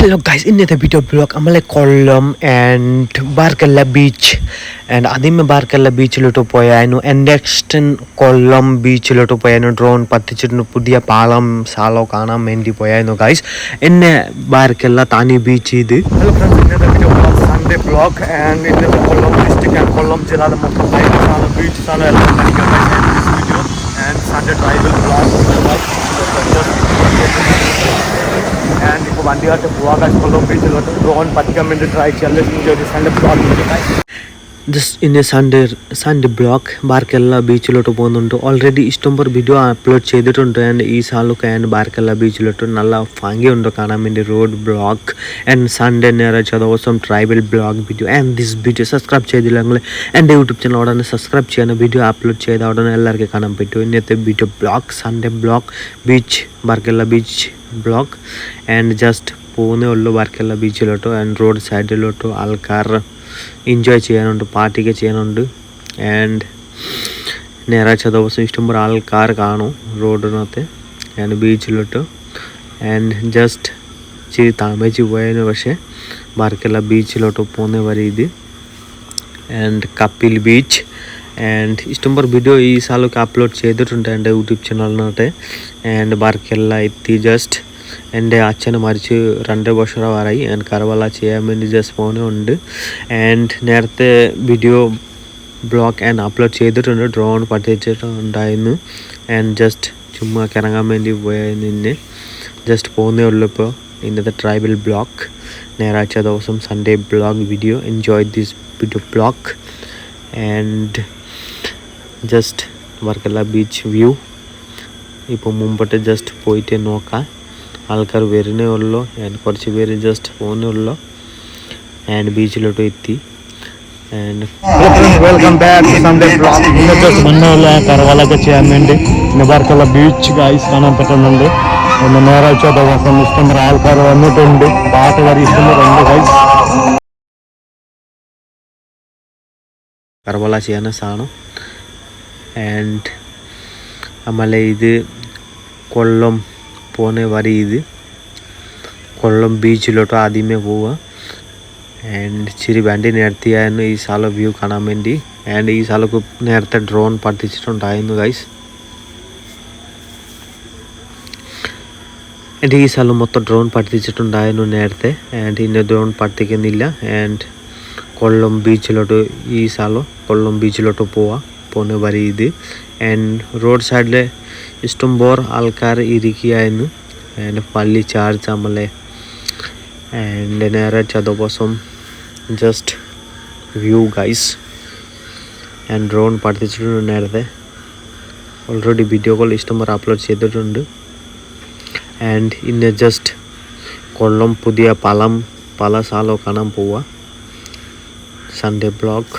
Hello guys, in the video blog amale Kollam and Barkalla beach and adime Barkalla beach lotu poyanu and next Kollam beach lotu poyanu drone pattichittu pudiya palam salo kana mendi poyanu guys in Barkalla Thani beach idu. Hello friends, in the video blog Sunday blog and in the Kollam district and Kollam jilla the mottham sala beach sala ella kanikka guys and this video and Sunday tribal blog and if one day to walk at Kollam beach drone patika mende try challenge enjoy the Sunday blog guys. This in a Sunday blog Barkalla beach lotu പോകുന്നുണ്ട് already ഇഷ്ടംപോലെ video upload ചെയ്തിട്ടുണ്ട് and ഈ സാലൊക്കെ and Barkalla beach ലോട്ട് നല്ല ഭംഗിയുണ്ട് കാണാൻ വേണ്ടി road blog and Sunday ഞായറാഴ്ച ദിവസം tribal blog video and this video subscribe ചെയ്തില്ലെങ്കിൽ എൻ്റെ യൂട്യൂബ് ചാനൽ ഉടനെ സബ്സ്ക്രൈബ് ചെയ്യാൻ വീഡിയോ അപ്ലോഡ് ചെയ്ത ഉടനെ എല്ലാവർക്കും കാണാൻ പറ്റും ഇന്നത്തെ video blog Sunday blog beach Barkalla beach blog and just പോകുന്നേ ഉള്ളൂ Barkalla ബീച്ചിലോട്ടോ ആൻഡ് റോഡ് സൈഡിലോട്ടോ ആൾക്കാർ എൻജോയ് ചെയ്യാനുണ്ട് പാർട്ടിയൊക്കെ ചെയ്യാനുണ്ട് ആൻഡ് ഞായറാഴ്ച ദിവസം ഇഷ്ടംപോലെ ആൾക്കാർ കാണും റോഡിനകത്ത് ആൻഡ് ബീച്ചിലോട്ട് ആൻഡ് ജസ്റ്റ് ഇച്ചിരി താമസിച്ച് പോയതിന് പക്ഷേ Barkalla ബീച്ചിലോട്ട് പോകുന്ന വരെ ഇത് ആൻഡ് കപ്പിൽ ബീച്ച് ആൻഡ് ഇഷ്ടംപോലെ വീഡിയോ ഈ സാലൊക്കെ അപ്ലോഡ് ചെയ്തിട്ടുണ്ട് എൻ്റെ യൂട്യൂബ് ചാനലിനകത്ത് ആൻഡ് Barkalla എത്തി ജസ്റ്റ് എൻ്റെ അച്ഛന് മരിച്ച് 2 വർഷമായി ആൻഡ് കർവല ചെയ്യാൻ വേണ്ടി ജസ്റ്റ് പോകുന്നുണ്ട് ആൻഡ് നേരത്തെ വീഡിയോ ബ്ലോഗ് ആൻഡ് അപ്ലോഡ് ചെയ്തിട്ടുണ്ട് ഡ്രോൺ പഠിച്ചിട്ടുണ്ടായിരുന്നു ആൻഡ് ജസ്റ്റ് ചുമ്മാ കിറങ്ങാൻ വേണ്ടി പോയതിന് ജസ്റ്റ് പോകുന്നേ ഉള്ളൂ ഇപ്പോൾ ഇന്നത്തെ ട്രൈബൽ ബ്ലോഗ് ഞായറാഴ്ച ദിവസം Sunday blog video enjoy this video blog and just Barkalla beach view ഇപ്പോൾ മുമ്പോട്ട് ജസ്റ്റ് പോയിട്ട് നോക്കാം ആൾക്കാർ വരുന്നേ ഉള്ളൂ ആൻഡ് കുറച്ച് പേര് ജസ്റ്റ് പോകുന്നേ ഉള്ളൂ ആൻഡ് ബീച്ചിലോട്ട് എത്തി and welcome back to Sunday blog ഇന്നത്തെ മണ്ണുള്ള കർവലൊക്കെ ചെയ്യാൻ വേണ്ടി ഇന്ന് Barkalla ബീച്ച് ഗൈസ് കാണാൻ പറ്റുന്നുണ്ട് ഇന്ന് ഞായറാഴ്ച ദിവസം ഇഷ്ടംപോലെ ആൾക്കാർ വന്നിട്ടുണ്ട് പാട്ടുകാർ ഇഷ്ടംപോലെ ഉണ്ട് ഗൈസ് കർവല ചെയ്യാൻ സാധനം ആൻഡ് ಆಮೇಲೆ ಇದು കൊല്ലം പോണ വഴി ഇത് കൊല്ലം ബീച്ചിലോട്ട് ആദ്യമേ പോവുക ആൻഡ് ഇച്ചിരി വണ്ടി നിർത്തിയായിരുന്നു ഈ സാല വ്യൂ കാണാൻ വേണ്ടി ആൻഡ് ഈ സാലൊക്കെ നേരത്തെ ഡ്രോൺ പഠിച്ചിട്ടുണ്ടായിരുന്നു ഗൈസ് ആൻഡ് ഈ സാല മൊത്തം ഡ്രോൺ പഠിച്ചിട്ടുണ്ടായിരുന്നു നേരത്തെ ആൻഡ് ഇന്ന് ഡ്രോൺ പഠിക്കുന്നില്ല ആൻഡ് കൊല്ലം ബീച്ചിലോട്ട് ഈ സാലോ കൊല്ലം ബീച്ചിലോട്ട് പോകുന്ന വഴി ഇത് ആൻഡ് റോഡ് സൈഡിൽ ഇഷ്ടംപോലെ ആൾക്കാർ ഇരിക്കുകയായിരുന്നു ആൻഡ് പള്ളി ചാർജ് നമ്മളെ ആൻഡ് ഞായറാഴ്ച ദിവസം just view guys and drone പഠിച്ചിട്ടുണ്ട് നേരത്തെ ഓൾറെഡി വീഡിയോ കോൾ ഇഷ്ടംപോലെ അപ്ലോഡ് ചെയ്തിട്ടുണ്ട് ആൻഡ് ഇന്ന് ജസ്റ്റ് കൊല്ലം പുതിയ പല സാലോ കാണാൻ പോവുക സൺഡേ ബ്ലോഗ്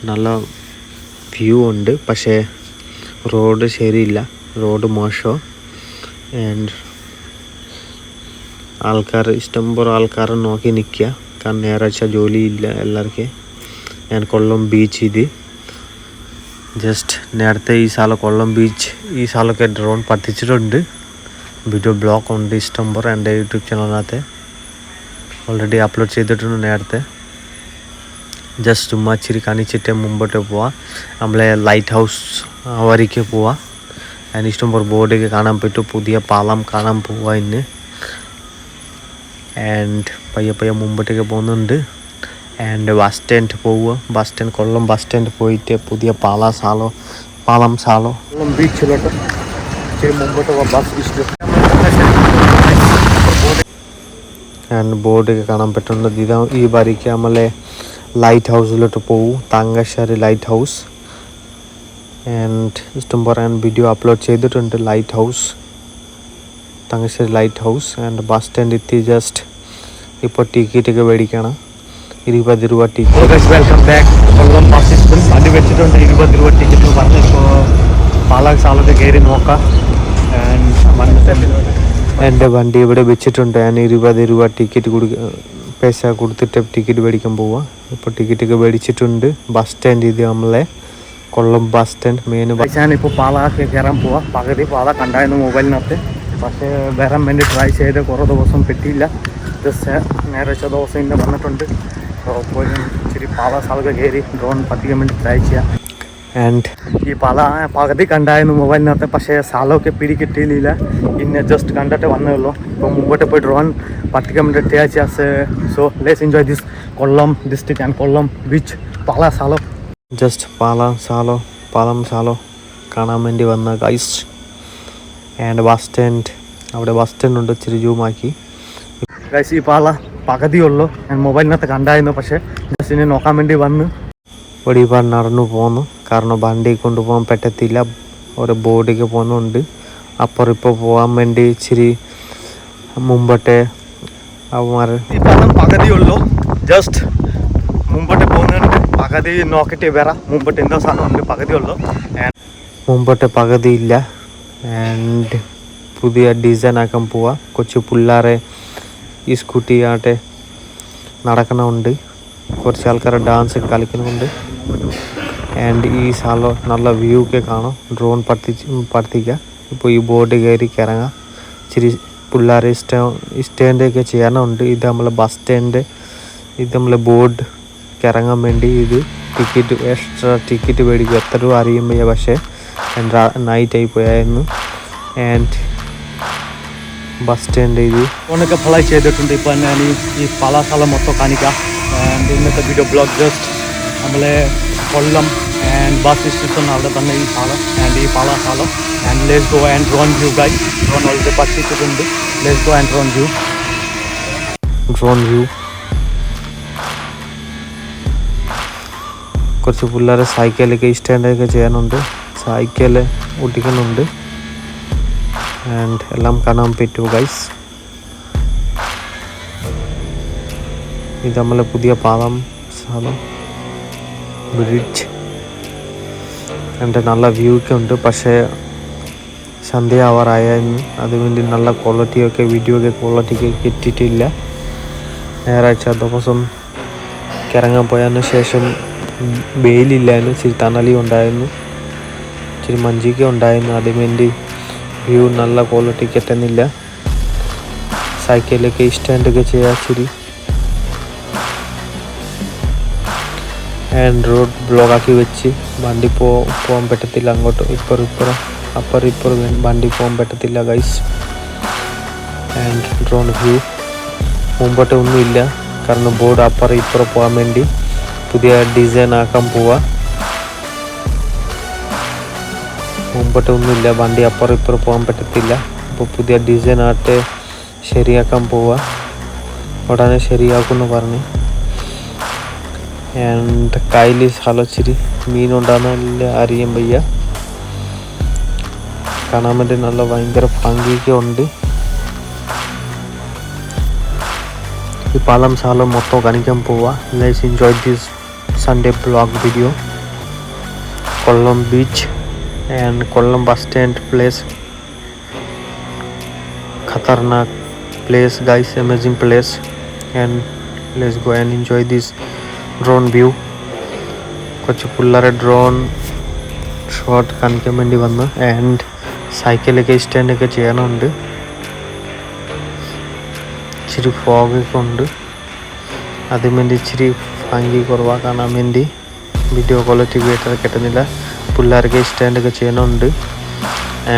നല്ല വ്യൂ ഉണ്ട് പക്ഷേ റോഡ് ശരിയില്ല റോഡ് മോശം ആൻഡ് ആൾക്കാർ ഇഷ്ടംപോലെ ആൾക്കാർ നോക്കി നിൽക്കുക കാരണം ഞായറാഴ്ച ജോലിയില്ല എല്ലാവർക്കും ആൻഡ് കൊല്ലം ബീച്ച് ഇത് ജസ്റ്റ് നേരത്തെ ഈ സാല കൊല്ലം ബീച്ച് ഈ സാലൊക്കെ ഡ്രോൺ പഠിച്ചിട്ടുണ്ട് വീഡിയോ ബ്ലോഗ് ഉണ്ട് ഇഷ്ടംപോലെ എൻ്റെ യൂട്യൂബ് ചാനലിനകത്ത് ഓൾറെഡി അപ്ലോഡ് ചെയ്തിട്ടുണ്ട് നേരത്തെ ജസ്റ്റ് ചുമ്മാ ഇച്ചിരി കാണിച്ചിട്ട് മുമ്പോട്ട് പോവാം നമ്മളെ ലൈറ്റ് ഹൗസ് വരയ്ക്ക് പോവാം അതിന് ഇഷ്ടംപോലെ ബോർഡൊക്കെ കാണാൻ പറ്റും പുതിയ പാലം കാണാൻ പോവാം ഇന്ന് ആൻഡ് പയ്യെ മുമ്പോട്ടേക്ക് പോകുന്നുണ്ട് ആൻഡ് ബസ് സ്റ്റാൻഡ് പോവുക ബസ് സ്റ്റാൻഡ് കൊല്ലം ബസ് സ്റ്റാൻഡ് പോയിട്ട് പുതിയ പാലം സാലോ കൊല്ലം ബീച്ചിലോട്ട് ഇച്ചിരി മുമ്പോട്ട് പോവാം ബസ് ആൻഡ് ബോർഡൊക്കെ കാണാൻ പറ്റുന്നത് ഇതാ ഈ വരയ്ക്ക് നമ്മളെ ലൈറ്റ് ഹൗസിലോട്ട് പോകും താങ്കശ്ശേരി ലൈറ്റ് ഹൗസ് ആൻഡ് ഇഷ്ടംപോലെ ഞാൻ വീഡിയോ അപ്ലോഡ് ചെയ്തിട്ടുണ്ട് lighthouse Thangassery lighthouse and bus stand എത്തി ജസ്റ്റ് ഇപ്പോൾ ടിക്കറ്റൊക്കെ മേടിക്കണം 20 രൂപ ticket welcome back Kollam bus stand വണ്ടി വെച്ചിട്ടുണ്ട് 20 രൂപ ടിക്കറ്റ് പറഞ്ഞ് ഇപ്പോൾ പാലാ സാലത്ത് കയറി നോക്കാം ആൻഡ് എൻ്റെ വണ്ടി ഇവിടെ വെച്ചിട്ടുണ്ട് ഞാൻ 20 രൂപ ടിക്കറ്റ് പൈസ കൊടുത്തിട്ട് ടിക്കറ്റ് മേടിക്കാൻ പോവാം ഇപ്പോൾ ടിക്കറ്റൊക്കെ മേടിച്ചിട്ടുണ്ട് ബസ് സ്റ്റാൻഡ് ഇത് നമ്മളെ കൊല്ലം ബസ് സ്റ്റാൻഡ് മെയിൻ ഞാനിപ്പോൾ പാലാക്ക് കയറാൻ പോവാം പകുതി പാല കണ്ടായിരുന്നു മൊബൈലിനകത്ത് പക്ഷേ വരാൻ വേണ്ടി ട്രൈ ചെയ്ത് കുറേ ദിവസം പറ്റിയില്ല. ജസ്റ്റ് ഞായറാഴ്ച ദിവസം ഇന്ന് വന്നിട്ടുണ്ട്. പോയി ഇച്ചിരി പാലാസാലൊക്കെ കയറി ഡ്രോൺ പതിക്കാൻ വേണ്ടി ട്രൈ ചെയ്യാം. ആൻഡ് ഈ പകുതി കണ്ടായിരുന്നു മൊബൈലിനകത്ത്, പക്ഷേ സാലമൊക്കെ പിടി കിട്ടിയില്ല. ഇന്നെ ജസ്റ്റ് കണ്ടിട്ട് വന്നേ ഉള്ളൂ. ഇപ്പോൾ മുമ്പോട്ട് പോയി ഡ്രോൺ പതിക്കാൻ വേണ്ടി ട്രൈ ചെയ്യാം. So let's enjoy this Kollam district and Kollam beach പാലാസാലോ. ജസ്റ്റ് പാലാസാലോ കാണാൻ വേണ്ടി വന്ന ഗൈസ്. ആൻഡ് ബസ് സ്റ്റാൻഡ്, അവിടെ ബസ് സ്റ്റാൻഡ് ഉണ്ട്, ഇച്ചിരി ജൂമാക്കി ഗൈസ്. ഈ പകുതിയുള്ളൂ. ഞാൻ മൊബൈലിനകത്ത് കണ്ടായിരുന്നു, പക്ഷേ ജസ്റ്റ് ഇനി നോക്കാൻ വേണ്ടി വന്ന് ഒരുപാട് നടന്നു പോന്നു. കാരണം വണ്ടി കൊണ്ടുപോകാൻ പറ്റത്തില്ല, ഒരു ബോർഡിലേക്ക് പോകുന്നുണ്ട്. അപ്പുറം ഇപ്പോൾ പോകാൻ വേണ്ടി ഇച്ചിരി മുമ്പോട്ടെ അവന്മാർ പകുതിയുള്ളൂ. ജസ്റ്റ് മുമ്പോട്ട് പോകുന്നുണ്ട്. പകുതി നോക്കിയിട്ട് വരാം. മുമ്പോട്ട് എന്തോ സാധനമുണ്ട്, പകുതിയുള്ളൂ. മുമ്പോട്ട് പകുതിയില്ല. ആൻഡ് പുതിയ ഡിസൈൻ ആക്കാൻ പോവാം. കൊച്ചു പിള്ളേരെ ഈ സ്കൂട്ടി ആട്ടെ നടക്കണമുണ്ട്. കുറച്ച് ആൾക്കാർ ഡാൻസ് കളിക്കുന്നുണ്ട്. ആൻഡ് ഈ സ്ഥലം നല്ല വ്യൂ ഒക്കെ കാണാം. ഡ്രോൺ പറത്തിക്കുക. ഇപ്പോൾ ഈ ബോർഡ് കയറി ഇറങ്ങാം. ഇച്ചിരി പിള്ളേരെ സ്റ്റാൻഡൊക്കെ ചെയ്യാനുണ്ട്. ഇത് നമ്മളെ ബസ് സ്റ്റാൻഡ്, ഇത് നമ്മളെ ബോർഡ് ഇറങ്ങാൻ വേണ്ടി ഇത് ടിക്കറ്റ്, എക്സ്ട്രാ ടിക്കറ്റ് മേടിക്കും. എത്ര രൂപ അറിയുമ്പോൾ, പക്ഷേ നൈറ്റായി പോയായിരുന്നു. ആൻഡ് ബസ് സ്റ്റാൻഡ് ഇത് ഫോണൊക്കെ അപ്ലൈ ചെയ്തിട്ടുണ്ട്. ഇപ്പോൾ ഞാൻ ഈ പാലാസാലം മൊത്തം കാണിക്കാം. ആൻഡ് ഇന്നത്തെ വീഡിയോ ബ്ലോഗ് ജസ്റ്റ് നമ്മളെ കൊല്ലം ആൻഡ് ബസ് സ്റ്റേഷൻ അവിടെ തന്നെ ഈ സ്ഥലം ആൻഡ് ഈ പാലാസാലം. And let's go and drone view guys. Drone already പഠിച്ചിട്ടുണ്ട്. Let's go and drone view. കുറച്ച് പിള്ളേർ സൈക്കിളൊക്കെ സ്റ്റാൻഡൊക്കെ ചെയ്യാനുണ്ട്, സൈക്കിൾ ഓടിക്കുന്നുണ്ട്. ആൻഡ് എല്ലാം കാണാൻ പറ്റുമോ ഗൈസ്. ഇത് നമ്മളെ പുതിയ പാലാസാലം ബ്രിഡ്ജ്. എൻ്റെ നല്ല വ്യൂ ഒക്കെ ഉണ്ട്, പക്ഷേ സന്ധ്യ ആവാറായിരുന്നു. അതുവേണ്ടി നല്ല ക്വാളിറ്റിയൊക്കെ വീഡിയോ ഒക്കെ ക്വാളിറ്റിക്ക് കിട്ടിയിട്ടില്ല. ഞായറാഴ്ച ദിവസം ഇറങ്ങാൻ പോയതിന് ശേഷം വെയിലില്ലായിരുന്നു, ഇച്ചിരി തണലി ഉണ്ടായിരുന്നു, ഇച്ചിരി മഞ്ചിക്ക ഉണ്ടായിരുന്നു. അതുവേണ്ടി വ്യൂ നല്ല ക്വാളിറ്റി കിട്ടുന്നില്ല. സൈക്കിളൊക്കെ സ്റ്റാൻഡൊക്കെ ചെയ്യാൻ ഇച്ചിരി. ആൻഡ് റോഡ് ബ്ലോക്കാക്കി വെച്ച് വണ്ടി പോകാൻ പറ്റത്തില്ല. അങ്ങോട്ട് അപ്പുറം വണ്ടി പോകാൻ പറ്റത്തില്ല ഗൈസ്. And drone view. മുമ്പോട്ട് ഒന്നുമില്ല, കാരണം ബോർഡ് അപ്പുറം പോകാൻ വേണ്ടി പുതിയ ഡിസൈൻ ആക്കാൻ പോവാ. മുമ്പോട്ട് ഒന്നുമില്ല, വണ്ടി അപ്പുറം പോകാൻ പറ്റത്തില്ല. അപ്പോൾ പുതിയ ഡിസൈൻ ആയിട്ട് ശരിയാക്കാൻ പോവാ. ഉടനെ ശരിയാക്കുമെന്ന് പറഞ്ഞു. ആൻഡ് കയ്യിൽ സ്ഥലച്ചിരി മീനുണ്ടാകുന്നില്ല, അറിയാൻ വയ്യ. കാണാൻ വേണ്ടി നല്ല ഭയങ്കര ഭംഗിയൊക്കെ ഉണ്ട്. ഈ പാലാസാലം മൊത്തം കാണിക്കാൻ പോവാ. Let's enjoy this Sunday vlog video. Kollam beach and Kollam bus stand place. Khatarnak place guys, amazing place. And let's go and enjoy this drone view. Kochu pullare drone shot kanikkan vendi vannu. And cycle ഒക്കെ stand ഒക്കെ ചെയ്യാനുണ്ട്. ഇച്ചിരി fog ഒക്കെ ഉണ്ട്. അതുവേണ്ടി ഇച്ചിരി ഭംഗി കുറവാ കാണാൻ വേണ്ടി. വീഡിയോ ക്വാളിറ്റി ബെറ്റർ കിട്ടുന്നില്ല. പിള്ളേർക്ക് സ്റ്റാൻഡൊക്കെ ചെയ്യാനുണ്ട്.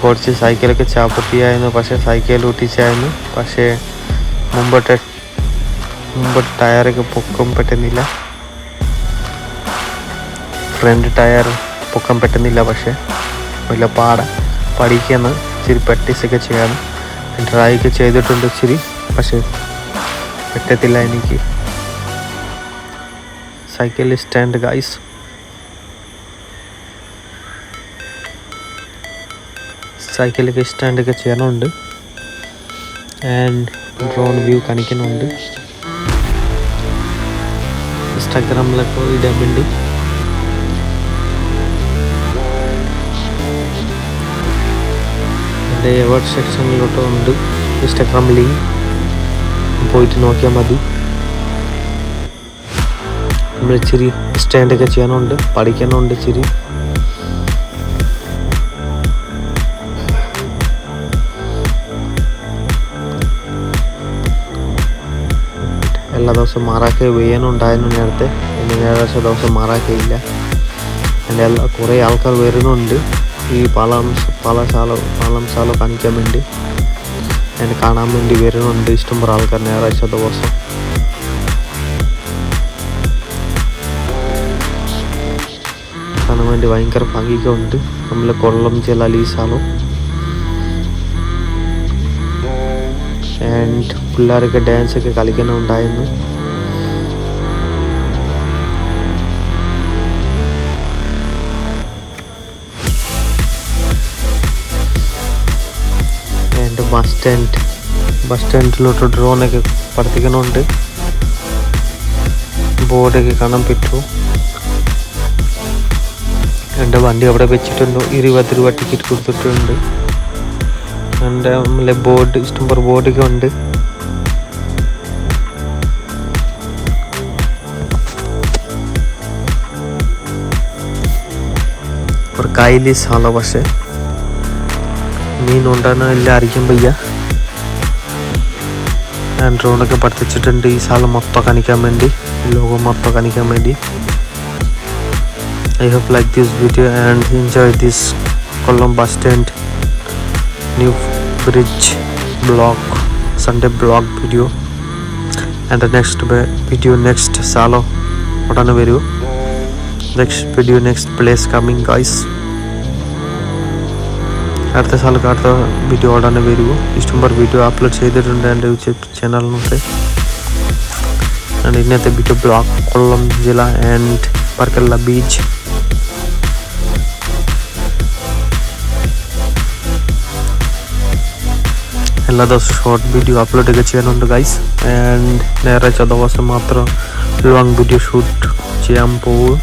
കുറച്ച് സൈക്കിളൊക്കെ ചാപ്പത്തിയായിരുന്നു, പക്ഷേ സൈക്കിൾ ഒട്ടിച്ചായിരുന്നു. പക്ഷേ മുമ്പോട്ട് ടയറൊക്കെ പൊക്കാൻ പറ്റുന്നില്ല. ഫ്രണ്ട് ടയർ പൊക്കാൻ പറ്റുന്നില്ല. പക്ഷേ വലിയ പഠിക്കുന്ന ഇച്ചിരി പ്രാക്ടീസൊക്കെ ചെയ്യണം. ട്രൈ ഒക്കെ ചെയ്തിട്ടുണ്ട് ഇച്ചിരി, പക്ഷേ പറ്റത്തില്ല എനിക്ക്. Cycle stand guys. സൈക്കിളൊക്കെ സ്റ്റാൻഡൊക്കെ ചെയ്യാനുണ്ട്. ആൻഡ് ഡ്രോൺ വ്യൂ കാണിക്കുന്നുണ്ട്. ഇൻസ്റ്റാഗ്രാമിലൊക്കെ ഇടാൻ വേണ്ടി. എൻ്റെ എവേർഡ് സെക്ഷനിലോട്ട് ഉണ്ട് ഇൻസ്റ്റാഗ്രാം ലിങ്ക്, പോയിട്ട് നോക്കിയാൽ മതി. നമ്മൾ ഇച്ചിരി സ്റ്റാൻഡൊക്കെ ചെയ്യാനുണ്ട്, പഠിക്കാനുണ്ട് ഇച്ചിരി. എല്ലാ ദിവസവും മാറാക്കെ വേനുണ്ടായിരുന്നു നേരത്തെ. ഇന്ന് ഞായറാഴ്ച ദിവസം മാറാക്കെ ഇല്ല. എൻ്റെ കുറേ ആൾക്കാർ വരുന്നുണ്ട് ഈ പാളംശാല കാണിക്കാൻ വേണ്ടി, എന്നെ കാണാൻ വേണ്ടി വരുന്നുണ്ട് ഇഷ്ടംപോലെ ആൾക്കാർ ഞായറാഴ്ച ദിവസം. കാണാൻ വേണ്ടി ഭയങ്കര ഭംഗിയൊക്കെ ഉണ്ട് നമ്മളെ കൊല്ലം ജില്ലയിൽ ഈ സ്ഥലം. ആൻഡ് പിള്ളേരൊക്കെ ഡാൻസൊക്കെ കളിക്കുന്നുണ്ടായിരുന്നു. ആൻഡ് ബസ് സ്റ്റാൻഡിലോട്ട് ഡ്രോണൊക്കെ പഠിപ്പിക്കുന്നുണ്ട്. ബോർഡൊക്കെ കാണാൻ പറ്റുമോ? എൻ്റെ വണ്ടി അവിടെ വെച്ചിട്ടുണ്ട്. 20 രൂപ ടിക്കറ്റ് കൊടുത്തിട്ടുണ്ട്. എൻ്റെ നമ്മളെ ബോർഡ് ഇഷ്ടംപോലെ ബോർഡൊക്കെ ഉണ്ട്. ഒരു കായലി സ്ഥലം, പക്ഷേ മീനുണ്ടാകുന്ന എല്ലാം അറിയാൻ വയ്യ. ഞാൻ ഡ്രോണൊക്കെ പഠിപ്പിച്ചിട്ടുണ്ട് ഈ സ്ഥലം മൊത്തം കാണിക്കാൻ വേണ്ടി, ലോകം മൊത്തം കാണിക്കാൻ വേണ്ടി. I hope like this video and enjoy this Kollam bus stand new bridge block Sunday block video, and the next video next salo odana varu, next video next place coming guys. അടുത്ത അടുത്ത video ഓടാൻ വരുമോ? ഇഷ്ടംപോലെ video upload ചെയ്തിട്ടുണ്ട് എൻ്റെ YouTube ചാനലിനൊക്കെ. ഇന്നത്തെ video block കൊല്ലം ജില്ല and Varkala beach. എല്ലാ ദിവസവും ഷോർട്ട് വീഡിയോ അപ്ലോഡൊക്കെ ചെയ്യാനുണ്ട് ഗൈസ്. ആൻഡ് ഞായറാഴ്ച ദിവസം മാത്രം ലോങ് വീഡിയോ ഷൂട്ട് ചെയ്യാൻ പോകും.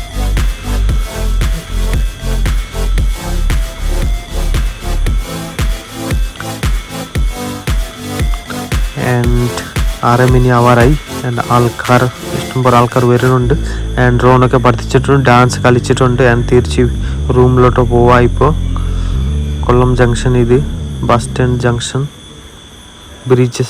And 6 money ആവാറായി. ആൻഡ് ഇഷ്ടംപോലെ ആൾക്കാർ വരുന്നുണ്ട്. ആൻഡ് ഡ്രോണൊക്കെ പഠിച്ചിട്ടുണ്ട്, ഡാൻസ് കളിച്ചിട്ടുണ്ട്. ആൻഡ് തിരിച്ച് റൂമിലോട്ട് പോവാ. ഇപ്പോൾ കൊല്ലം ജംഗ്ഷൻ, ഇത് ബസ് സ്റ്റാൻഡ് ജംഗ്ഷൻ ബ്രിഡ്ജ്